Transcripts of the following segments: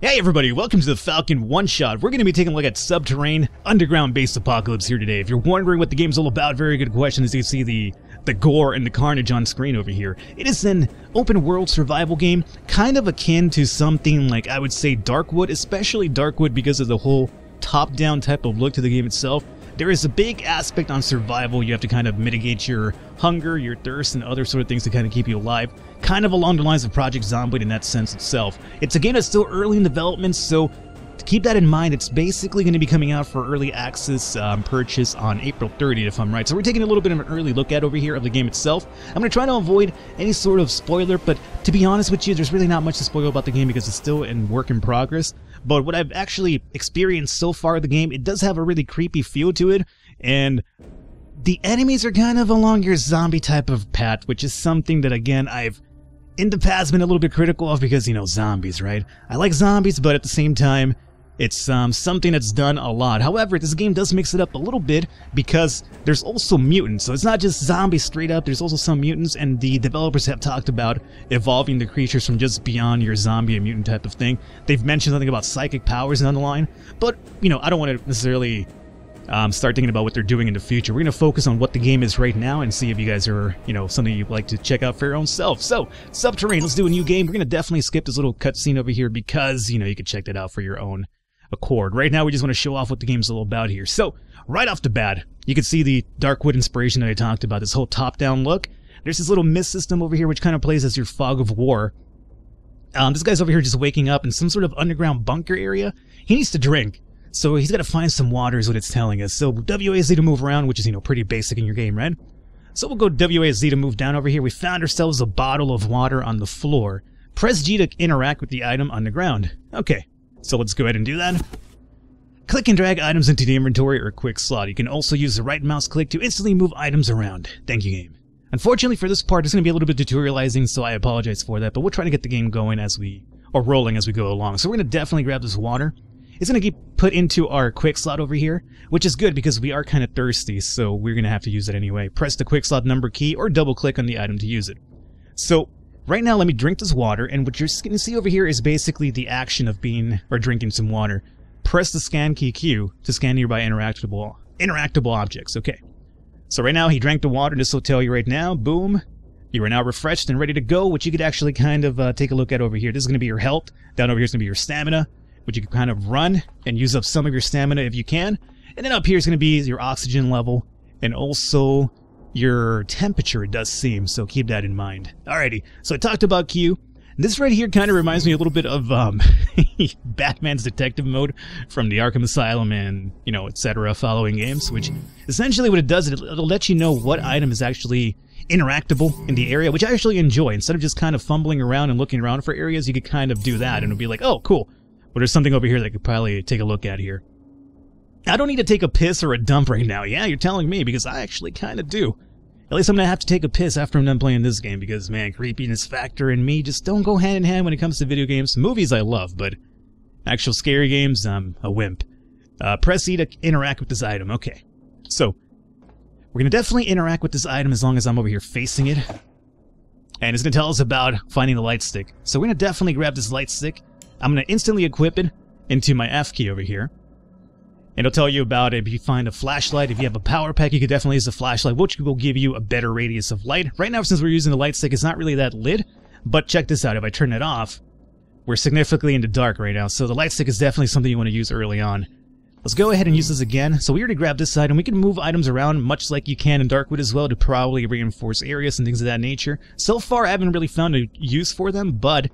Hey everybody, welcome to the Falcon one-shot. We're going to be taking a look at Subterrain, underground-based apocalypse here today. If you're wondering what the game's all about, very good question, as you see the gore and the carnage on screen over here. It is an open-world survival game, kind of akin to something like, I would say, Darkwood, especially Darkwood because of the whole top-down type of look to the game itself. There is a big aspect on survival. You have to kind of mitigate your hunger, your thirst, and other sort of things to kind of keep you alive. Kind of along the lines of Project Zomboid in that sense itself. It's a game that's still early in development, so to keep that in mind, it's basically going to be coming out for early access purchase on April 30th, if I'm right. So we're taking a little bit of an early look at over here of the game itself. I'm going to try to avoid any sort of spoiler, but to be honest with you, there's really not much to spoil about the game because it's still in work in progress. But what I've actually experienced so far of the game, it does have a really creepy feel to it, and the enemies are kind of along your zombie type of path, which is something that, again, I've in the past been a little bit critical of because, you know, zombies, right? I like zombies, but at the same time, it's something that's done a lot. However, this game does mix it up a little bit because there's also mutants. So it's not just zombies straight up, there's also some mutants, and the developers have talked about evolving the creatures from just beyond your zombie and mutant type of thing. They've mentioned something about psychic powers down the line, but, you know, I don't want to necessarily start thinking about what they're doing in the future. We're going to focus on what the game is right now and see if you guys are, you know, something you'd like to check out for your own self. So, Subterrain, let's do a new game. We're going to definitely skip this little cutscene over here because, you know, you can check that out for your own accord. Right now, we just want to show off what the game's all about here. So, right off the bat, you can see the Darkwood inspiration that I talked about, this whole top-down look. There's this little mist system over here which kind of plays as your fog of war. This guy's over here just waking up in some sort of underground bunker area. He needs to drink. So he's got to find some water is what it's telling us. So WASD to move around, which is, you know, pretty basic in your game, right? So we'll go WASD to move down over here. We found ourselves a bottle of water on the floor. Press G to interact with the item on the ground. Okay, so let's go ahead and do that. Click and drag items into the inventory or quick slot. You can also use the right mouse click to instantly move items around. Thank you, game. Unfortunately for this part, it's going to be a little bit tutorializing, so I apologize for that, but we'll try to get the game going rolling as we go along. So we're going to definitely grab this water. It's going to get put into our quick slot over here, which is good because we are kind of thirsty, so we're going to have to use it anyway. Press the quick slot number key or double click on the item to use it. So right now let me drink this water, and what you're going to see over here is basically the action of drinking some water. Press the scan key Q to scan nearby interactable objects. Okay. So right now he drank the water. This will tell you right now, boom, you are now refreshed and ready to go, which you could actually kind of take a look at over here. This is going to be your health. Down over here is going to be your stamina, which you can kind of run and use up some of your stamina if you can. And then up here is going to be your oxygen level and also your temperature, it does seem, so keep that in mind. Alrighty, so I talked about Q. This right here kind of reminds me a little bit of Batman's detective mode from the Arkham Asylum and, you know, etc. following games, which essentially what it does, it'll let you know what item is actually interactable in the area, which I actually enjoy. Instead of just kind of fumbling around and looking around for areas, you could kind of do that and it'll be like, oh, cool. But there's something over here that I could probably take a look at here. I don't need to take a piss or a dump right now. Yeah, you're telling me, because I actually kind of do. At least I'm going to have to take a piss after I'm done playing this game, because, man, creepiness factor and me just don't go hand in hand when it comes to video games. Movies I love, but actual scary games, I'm a wimp. Press E to interact with this item. Okay. So, we're going to definitely interact with this item as long as I'm over here facing it. And it's going to tell us about finding the light stick. So we're going to definitely grab this light stick. I'm going to instantly equip it into my F key over here. And it'll tell you about if you find a flashlight. If you have a power pack, you could definitely use a flashlight, which will give you a better radius of light. Right now, since we're using the light stick, it's not really that lit. But check this out. If I turn it off, we're significantly in the dark right now. So the light stick is definitely something you want to use early on. Let's go ahead and use this again. So we already grabbed this item. We can move items around much like you can in Darkwood as well to probably reinforce areas and things of that nature. So far, I haven't really found a use for them, but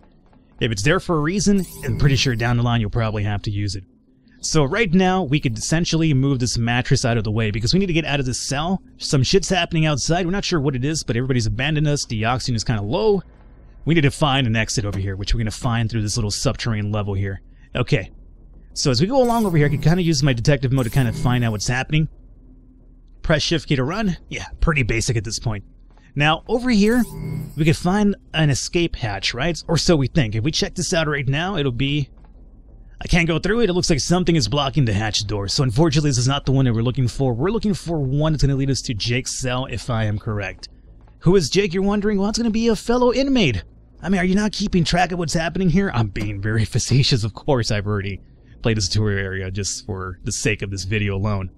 if it's there for a reason, I'm pretty sure down the line you'll probably have to use it. So right now, we could essentially move this mattress out of the way because we need to get out of this cell. Some shit's happening outside. We're not sure what it is, but everybody's abandoned us. The oxygen is kind of low. We need to find an exit over here, which we're going to find through this little subterranean level here. Okay. So as we go along over here, I can kind of use my detective mode to kind of find out what's happening. Press shift key to run. Yeah, pretty basic at this point. Now, over here, we can find an escape hatch, right? Or so we think. If we check this out right now, it'll be... I can't go through it. It looks like something is blocking the hatch door. So unfortunately, this is not the one that we're looking for. We're looking for one that's going to lead us to Jake's cell, if I am correct. Who is Jake, you're wondering? Well, it's going to be a fellow inmate. I mean, are you not keeping track of what's happening here? I'm being very facetious, of course. I've already played this tutorial area just for the sake of this video alone.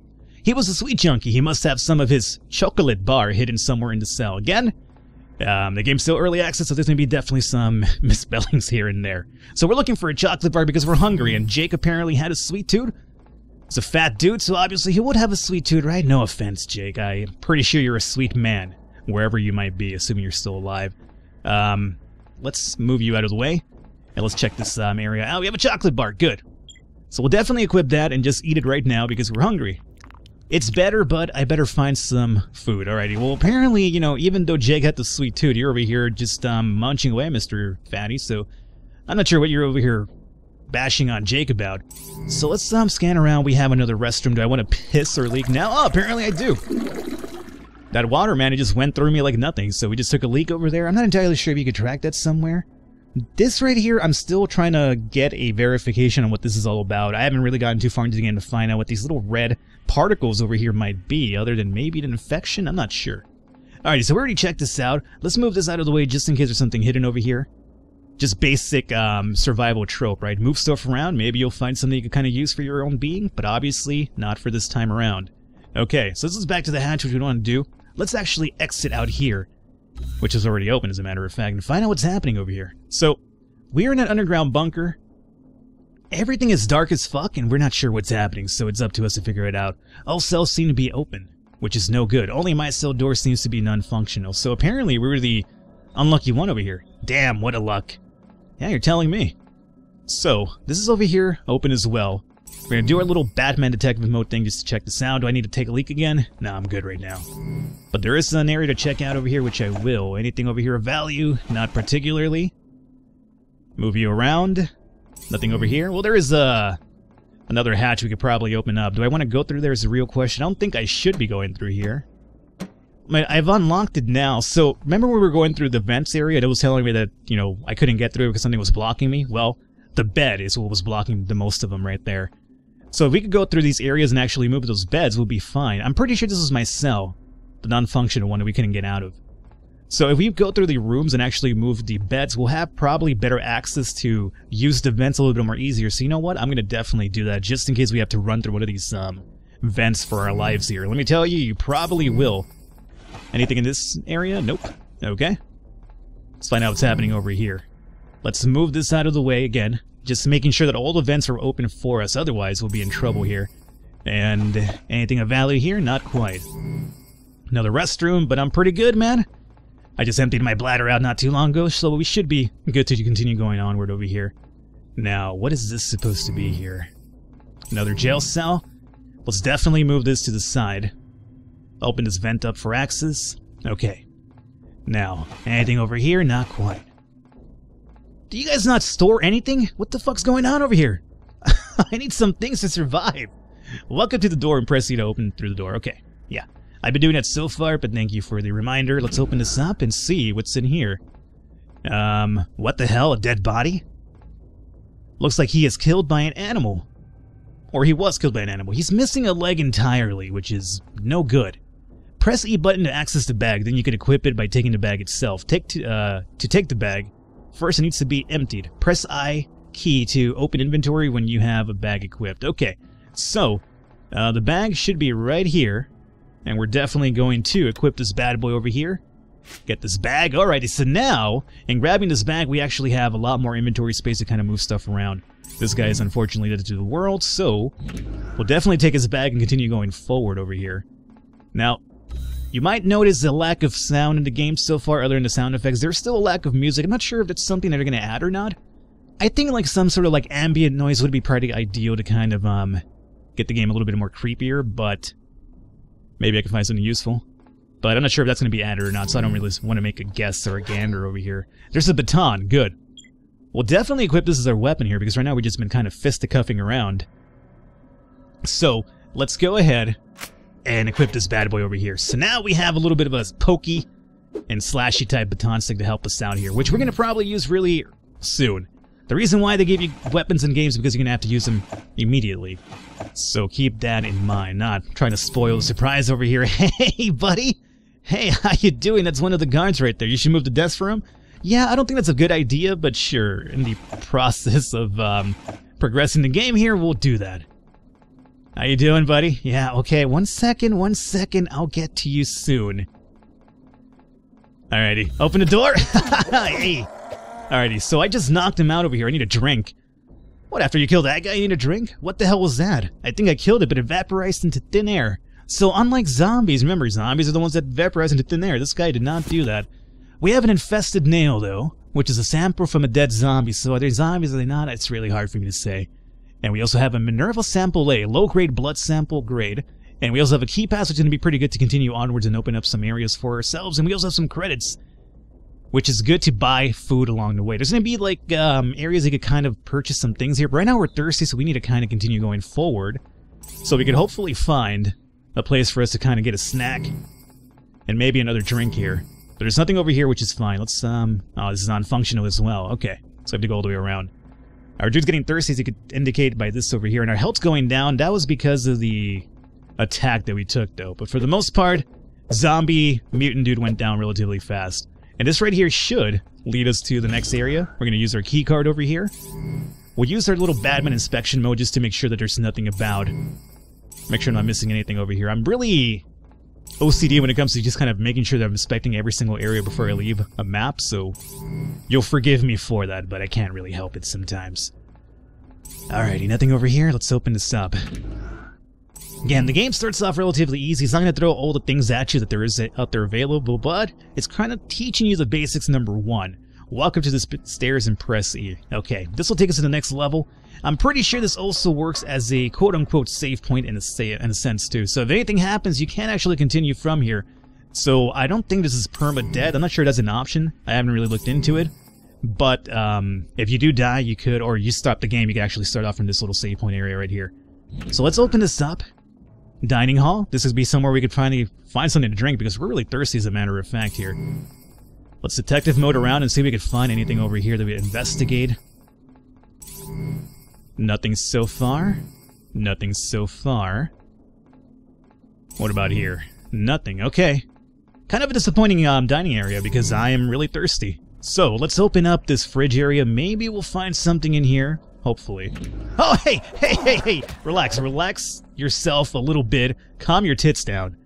He was a sweet junkie. He must have some of his chocolate bar hidden somewhere in the cell. Again, the game's still early access, so there's going to be definitely some misspellings here and there. So we're looking for a chocolate bar because we're hungry, and Jake apparently had a sweet tooth. He's a fat dude, so obviously he would have a sweet tooth, right? No offense, Jake. I'm pretty sure you're a sweet man, wherever you might be, assuming you're still alive. Let's move you out of the way, and let's check this area out. We have a chocolate bar. Good. So we'll definitely equip that and just eat it right now because we're hungry. It's better, but I better find some food. Alrighty, well, apparently, you know, even though Jake had the sweet tooth, you're over here just munching away, Mr. Fatty, so I'm not sure what you're over here bashing on Jake about. So let's scan around. We have another restroom. Do I want to piss or leak now? Oh, apparently I do. That water, man, it just went through me like nothing, so we just took a leak over there. I'm not entirely sure if you could track that somewhere. This right here, I'm still trying to get a verification on what this is all about. I haven't really gotten too far into the game to find out what these little red particles over here might be, other than maybe an infection? I'm not sure. Alrighty, so we already checked this out. Let's move this out of the way just in case there's something hidden over here. Just basic survival trope, right? Move stuff around, maybe you'll find something you can kind of use for your own being, but obviously not for this time around. Okay, so this is back to the hatch, which we don't want to do. Let's actually exit out here, which is already open as a matter of fact, and find out what's happening over here. So, we're in an underground bunker. Everything is dark as fuck, and we're not sure what's happening, so it's up to us to figure it out. All cells seem to be open, which is no good. Only my cell door seems to be non-functional, so apparently we were the unlucky one over here. Damn, what a luck. Yeah, you're telling me. So, this is over here, open as well. We're gonna do our little Batman detective mode thing just to check the sound. Do I need to take a leak again? Nah, I'm good right now. But there is an area to check out over here, which I will. Anything over here of value? Not particularly. Move you around. Nothing over here. Well, there is another hatch we could probably open up. Do I want to go through there is the real question. I don't think I should be going through here. I've unlocked it now. So, remember when we were going through the vents area? It was telling me that, you know, I couldn't get through because something was blocking me? Well, the bed is what was blocking the most of them right there. So if we could go through these areas and actually move those beds, we'll be fine. I'm pretty sure this is my cell, the non-functional one that we couldn't get out of. So if we go through the rooms and actually move the beds, we'll have probably better access to use the vents a little bit more easier. So you know what? I'm going to definitely do that just in case we have to run through one of these vents for our lives here. Let me tell you, you probably will. Anything in this area? Nope. Okay. Let's find out what's happening over here. Let's move this out of the way again. Just making sure that all the vents are open for us, otherwise we'll be in trouble here. And anything of value here? Not quite. Another restroom, but I'm pretty good, man. I just emptied my bladder out not too long ago, so we should be good to continue going onward over here. Now, what is this supposed to be here? Another jail cell? Let's definitely move this to the side. Open this vent up for access. Okay. Now, anything over here? Not quite. Do you guys not store anything? What the fuck's going on over here? I need some things to survive. Welcome to the door and press C to open through the door. Okay, yeah. I've been doing that so far, but thank you for the reminder. Let's open this up and see what's in here. What the hell? A dead body? Looks like he is killed by an animal. Or he was killed by an animal. He's missing a leg entirely, which is no good. Press E button to access the bag, then you can equip it by taking the bag itself. To take the bag, first it needs to be emptied. Press I key to open inventory when you have a bag equipped. Okay, so the bag should be right here, and we're definitely going to equip this bad boy over here. Get this bag. Alrighty, so now, in grabbing this bag, we actually have a lot more inventory space to kind of move stuff around. This guy is unfortunately dead to the world, so we'll definitely take his bag and continue going forward over here. Now, you might notice a lack of sound in the game so far other than the sound effects. There's still a lack of music. I'm not sure if that's something that they're going to add or not. I think like some sort of like ambient noise would be pretty ideal to kind of get the game a little bit more creepier, but maybe I can find something useful. But I'm not sure if that's going to be added or not, so I don't really want to make a guess or a gander over here. There's a baton. Good. We'll definitely equip this as our weapon here, because right now we've just been kind of fisticuffing around. So, let's go ahead and equip this bad boy over here. So now we have a little bit of a pokey and slashy type baton stick to help us out here, which we're going to probably use really soon. The reason why they give you weapons in games is because you're going to have to use them immediately. So keep that in mind. Not trying to spoil the surprise over here. Hey, buddy! Hey, how you doing? That's one of the guards right there. You should move the desk for him. Yeah, I don't think that's a good idea, but sure, in the process of progressing the game here, we'll do that. How you doing, buddy? Yeah, okay, one second, I'll get to you soon. Alrighty, open the door. Hey. Alrighty, so I just knocked him out over here. I need a drink. What, after you killed that guy, you need a drink? What the hell was that? I think I killed it, but it vaporized into thin air. So unlike zombies, remember, zombies are the ones that vaporize into thin air. This guy did not do that. We have an infested nail, though, which is a sample from a dead zombie. So are they zombies or are they not? It's really hard for me to say. And we also have a Minerva sample A, low-grade blood sample grade. And we also have a key pass, which is going to be pretty good to continue onwards and open up some areas for ourselves. And we also have some credits, which is good to buy food along the way. There's going to be, like, areas you could kind of purchase some things here. But right now we're thirsty, so we need to kind of continue going forward. So we could hopefully find a place for us to kind of get a snack and maybe another drink here. But there's nothing over here, which is fine. Let's, oh, this is non-functional as well. Okay, so I have to go all the way around. Our dude's getting thirsty, as you could indicate by this over here. And our health's going down. That was because of the attack that we took, though. But for the most part, zombie mutant dude went down relatively fast. And this right here should lead us to the next area. We're going to use our key card over here. We'll use our little Batman inspection mode just to make sure that there's nothing about. Make sure I'm not missing anything over here. I'm really OCD when it comes to just kind of making sure that I'm inspecting every single area before I leave a map, so you'll forgive me for that, but I can't really help it sometimes. Alrighty, nothing over here. Let's open this up. Again, the game starts off relatively easy. It's not going to throw all the things at you that there is out there available, but it's kind of teaching you the basics. Number one, walk up to the stairs and press E. Okay, this will take us to the next level. I'm pretty sure this also works as a quote-unquote save point in a sense, too. So if anything happens, you can't actually continue from here. So I don't think this is perma-dead. I'm not sure that's an option. I haven't really looked into it. But if you do die, you could, or you stop the game, you can actually start off from this little save point area right here. So let's open this up. Dining hall. This would be somewhere we could finally find something to drink because we're really thirsty as a matter of fact here. Let's detective mode around and see if we can find anything over here that we investigate. Nothing so far. Nothing so far. What about here? Nothing. Okay. Kind of a disappointing dining area because I am really thirsty. So let's open up this fridge area. Maybe we'll find something in here. Hopefully. Oh, hey! Relax yourself a little bit. Calm your tits down.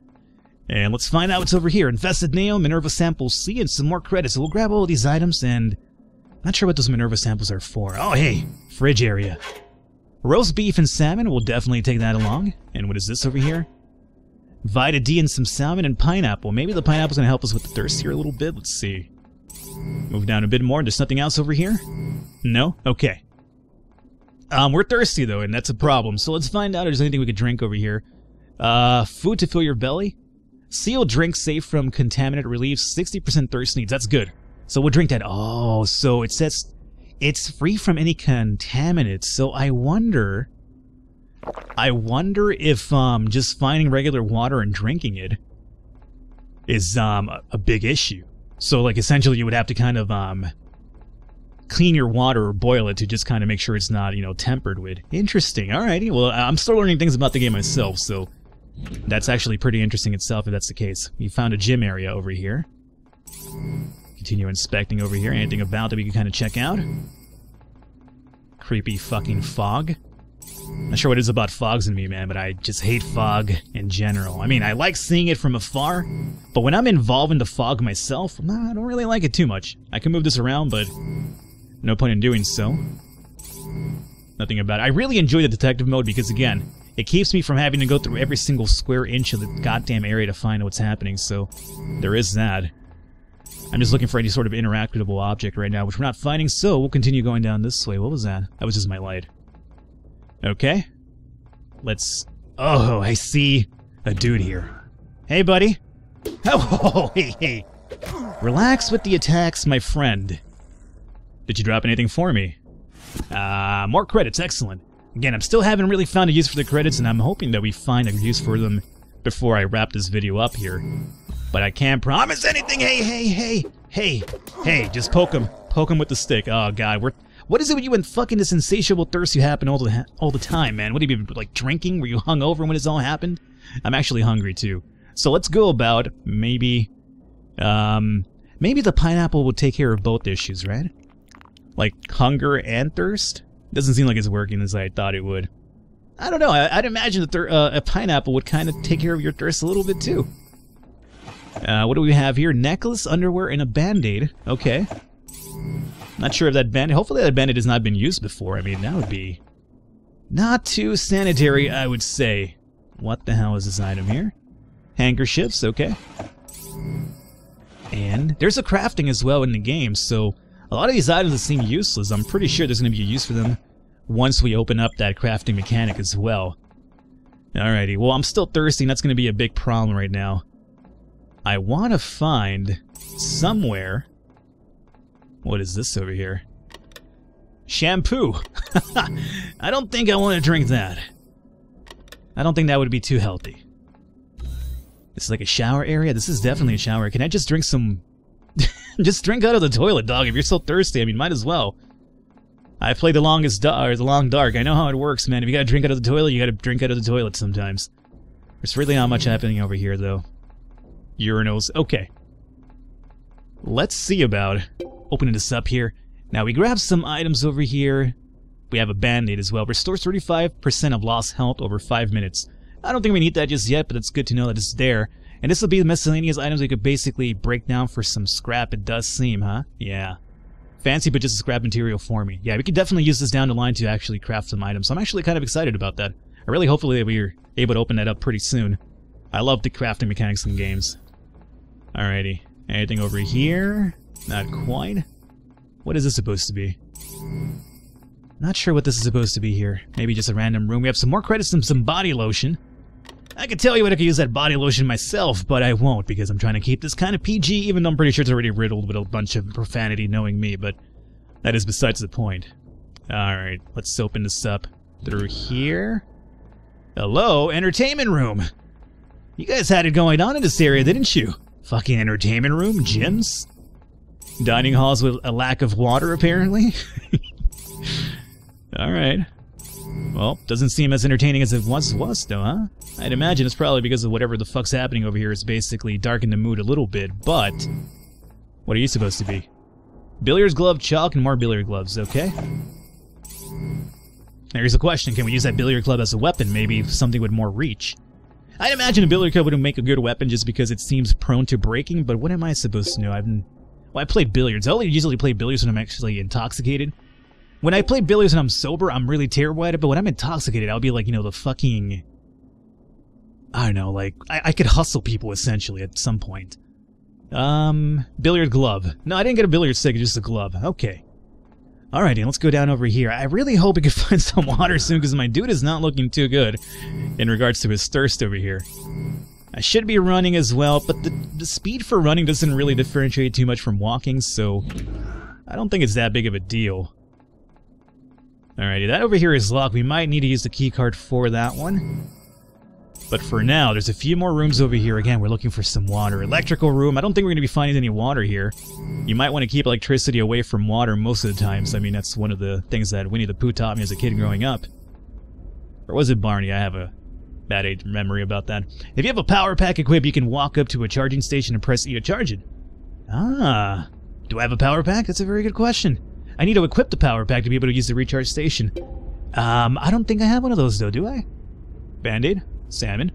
And let's find out what's over here. Infested nail, Minerva sample C, and some more credits. So we'll grab all of these items and... Not sure what those Minerva samples are for. Oh, hey! Fridge area. Roast beef and salmon. We'll definitely take that along. And what is this over here? Vita D and some salmon and pineapple. Maybe the pineapple's going to help us with the thirst here a little bit. Let's see. Move down a bit more. There's nothing else over here? No? Okay. We're thirsty, though, and that's a problem. So let's find out if there's anything we could drink over here. Food to fill your belly. Sealed drink safe from contaminant relieves 60% thirst needs. That's good. So we'll drink that. Oh, so it says it's free from any contaminants. So I wonder if just finding regular water and drinking it is a big issue. So like essentially you would have to kind of clean your water or boil it to just kind of make sure it's not, you know, tempered with. Interesting. Alrighty. Well, I'm still learning things about the game myself, so that's actually pretty interesting itself if that's the case. We found a gym area over here. Continue inspecting over here. Anything about that we can kind of check out? Creepy fucking fog. Not sure what it is about fogs in me, man, but I just hate fog in general. I mean, I like seeing it from afar, but when I'm involved in the fog myself, I don't really like it too much. I can move this around, but no point in doing so. Nothing about it. I really enjoy the detective mode because, again, it keeps me from having to go through every single square inch of the goddamn area to find what's happening, so there is that. I'm just looking for any sort of interactable object right now, which we're not finding, so we'll continue going down this way. What was that? That was just my light. Okay. Let's... Oh, I see a dude here. Hey, buddy. Oh, hey. Relax with the attacks, my friend. Did you drop anything for me? More credits. Excellent. Again, I'm still haven't really found a use for the credits, and I'm hoping that we find a use for them before I wrap this video up here. But I can't promise anything. Hey, just poke him. Poke him with the stick. Oh, God. What is it with you and fucking this insatiable thirst you happen all the time, man? What have you been, like, drinking? Were you hungover when this all happened? I'm actually hungry, too. So let's go about maybe Maybe the pineapple will take care of both issues, right? Like hunger and thirst? Doesn't seem like it's working as I thought it would. I don't know, I'd imagine that a pineapple would kind of take care of your thirst a little bit too. What do we have here? Necklace, underwear, and a band-aid. Okay. Not sure if that band-aid... Hopefully that band-aid has not been used before. I mean, that would be... not too sanitary, I would say. What the hell is this item here? Handkerchiefs, okay. And there's a crafting as well in the game, so a lot of these items that seem useless, I'm pretty sure there's going to be a use for them once we open up that crafting mechanic as well. Alrighty, well I'm still thirsty and that's going to be a big problem right now. I want to find somewhere... What is this over here? Shampoo! I don't think I want to drink that. I don't think that would be too healthy. This is like a shower area? This is definitely a shower. Can I just drink some... just drink out of the toilet, dog. If you're so thirsty, I mean, might as well. I played the Long Dark. I know how it works, man. If you gotta drink out of the toilet, you gotta drink out of the toilet sometimes. There's really not much happening over here, though. Urinals. Okay. Let's see about opening this up here. Now, we grab some items over here. We have a band-aid as well. Restores 35% of lost health over 5 minutes. I don't think we need that just yet, but it's good to know that it's there. And this will be the miscellaneous items we could basically break down for some scrap, it does seem, huh? Yeah. Fancy, but just a scrap material for me. Yeah, we could definitely use this down the line to actually craft some items. So I'm actually kind of excited about that. I really hopefully we're able to open that up pretty soon. I love the crafting mechanics in games. Alrighty. Anything over here? Not quite. What is this supposed to be? Not sure what this is supposed to be here. Maybe just a random room. We have some more credits and some body lotion. I could tell you what I could use that body lotion myself, but I won't because I'm trying to keep this kind of PG, even though I'm pretty sure it's already riddled with a bunch of profanity knowing me, but that is besides the point. Alright, let's open this up through here. Hello, entertainment room! You guys had it going on in this area, didn't you? Fucking entertainment room? Gyms? Dining halls with a lack of water, apparently? Alright. Well, doesn't seem as entertaining as it once was, though, huh? I'd imagine it's probably because of whatever the fuck's happening over here is basically darkened the mood a little bit, but... What are you supposed to be? Billiards glove, chalk, and more billiard gloves, okay? Here's a question, can we use that billiard club as a weapon? Maybe something with more reach. I'd imagine a billiard club would make a good weapon just because it seems prone to breaking, but what am I supposed to know? Well, I play billiards. I only usually play billiards when I'm actually intoxicated. When I play billiards and I'm sober, I'm really terrible at it, but when I'm intoxicated, I'll be like, you know, the fucking... I don't know, like, I could hustle people, essentially, at some point. Billiard glove. No, I didn't get a billiard stick, just a glove. Okay. Alrighty, let's go down over here. I really hope we can find some water soon, because my dude is not looking too good in regards to his thirst over here. I should be running as well, but the speed for running doesn't really differentiate too much from walking, so I don't think it's that big of a deal. Alrighty, that over here is locked. We might need to use the keycard for that one. But for now, there's a few more rooms over here. Again, we're looking for some water. Electrical room. I don't think we're going to be finding any water here. You might want to keep electricity away from water most of the times. I mean, that's one of the things that Winnie the Pooh taught me as a kid growing up. Or was it Barney? I have a bad age memory about that. If you have a power pack equipped, you can walk up to a charging station and press E to charge it. Ah. Do I have a power pack? That's a very good question. I need to equip the power pack to be able to use the recharge station. I don't think I have one of those, though, do I? Band-Aid? Salmon?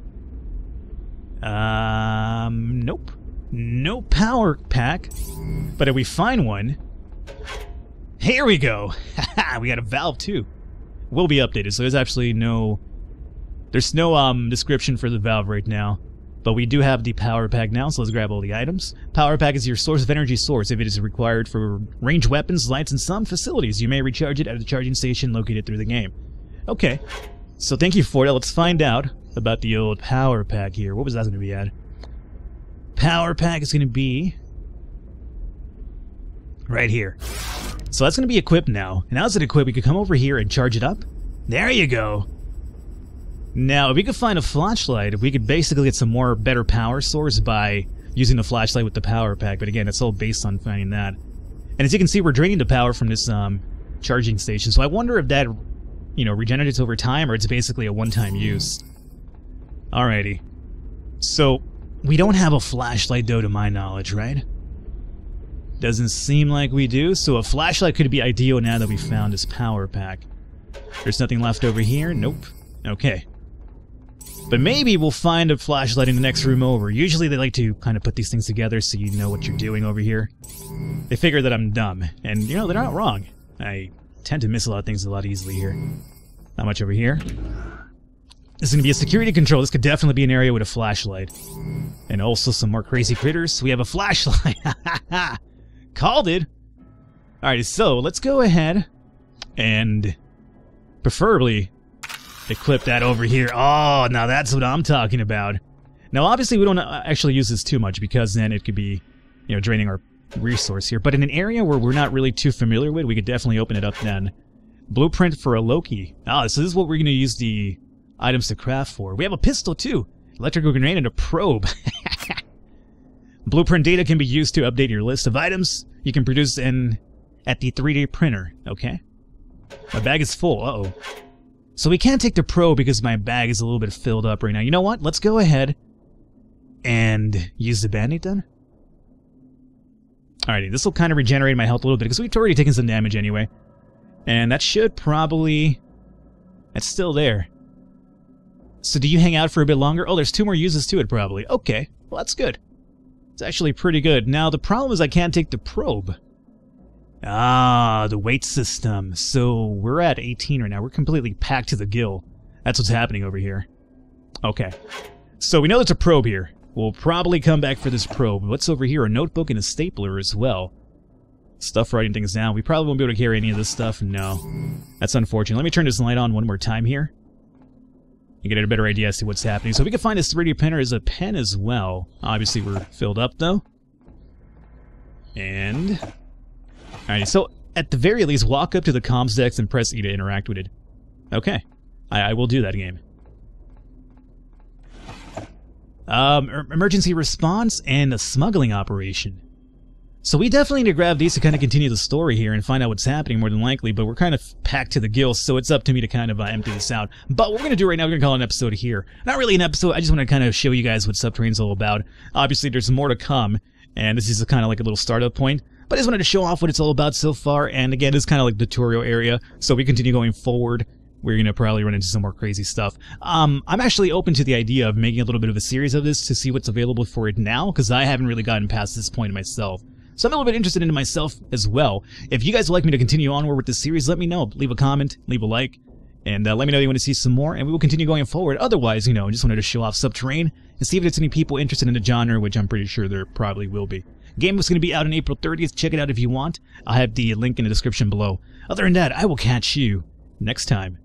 Nope. No power pack. But if we find one... Here we go! Haha, we got a valve, too. Will be updated, so there's actually no... There's no, description for the valve right now. But we do have the power pack now, so let's grab all the items. Power pack is your source of energy source. If it is required for ranged weapons, lights, and some facilities, you may recharge it at a charging station located through the game. Okay. So thank you for that. Let's find out about the old power pack here. What was that going to be at? Power pack is going to be... right here. So that's going to be equipped now. And now it's equipped, we could come over here and charge it up. There you go. Now, if we could find a flashlight, we could basically get some more better power source by using the flashlight with the power pack. But again, it's all based on finding that. And as you can see, we're draining the power from this charging station. So I wonder if that, you know, regenerates over time or it's basically a one-time use. Alrighty. So, we don't have a flashlight, though, to my knowledge, right? Doesn't seem like we do, so a flashlight could be ideal now that we found this power pack. There's nothing left over here? Nope. Okay. But maybe we'll find a flashlight in the next room over. Usually they like to kind of put these things together so you know what you're doing over here. They figure that I'm dumb, and you know, they're not wrong. I tend to miss a lot of things a lot easily here. Not much over here. This is going to be a security control. This could definitely be an area with a flashlight. And also some more crazy critters. We have a flashlight. Called it. Alright, so let's go ahead and preferably equip that over here. Oh, now that's what I'm talking about. Now, obviously, we don't actually use this too much because then it could be, you know, draining our resource here. But in an area where we're not really too familiar with, we could definitely open it up then. Blueprint for a Loki. Ah, so this is what we're going to use the items to craft for. We have a pistol too. Electrical grenade and a probe. Blueprint data can be used to update your list of items you can produce at the 3D printer. Okay. My bag is full. Uh-oh. So we can't take the probe because my bag is a little bit filled up right now. You know what? Let's go ahead and use the band-aid then. Alrighty, this will kind of regenerate my health a little bit because we've already taken some damage anyway. And that should probably... That's still there. So do you hang out for a bit longer? Oh, there's 2 more uses to it probably. Okay, well that's good. It's actually pretty good. Now the problem is I can't take the probe. Ah, the weight system. So we're at 18 right now. We're completely packed to the gill. That's what's happening over here. Okay. So we know there's a probe here. We'll probably come back for this probe. What's over here? A notebook and a stapler as well. Stuff writing things down. We probably won't be able to carry any of this stuff. No. That's unfortunate. Let me turn this light on one more time here. You get a better idea as to what's happening. So we can find this 3D printer as a pen as well. Obviously we're filled up though. And... Alright, so at the very least, walk up to the comms decks and press E to interact with it. Okay. I will do that game. Emergency response and a smuggling operation. So we definitely need to grab these to kind of continue the story here and find out what's happening more than likely, but we're kind of packed to the gills, so it's up to me to kind of empty this out. But what we're going to do right now, we're going to call it an episode here. Not really an episode, I just want to kind of show you guys what Subterrain's all about. Obviously, there's more to come, and this is kind of like a little startup point. But I just wanted to show off what it's all about so far, and again, it's kind of like the tutorial area, so we continue going forward. We're going to probably run into some more crazy stuff. I'm actually open to the idea of making a little bit of a series of this to see what's available for it now, because I haven't really gotten past this point myself. So I'm a little bit interested in myself as well. If you guys would like me to continue onward with this series, let me know. Leave a comment, leave a like, and let me know you want to see some more, and we will continue going forward. Otherwise, you know, I just wanted to show off Subterrain and see if there's any people interested in the genre, which I'm pretty sure there probably will be. Game was going to be out on April 30th. Check it out if you want. I'll have the link in the description below. Other than that, I will catch you next time.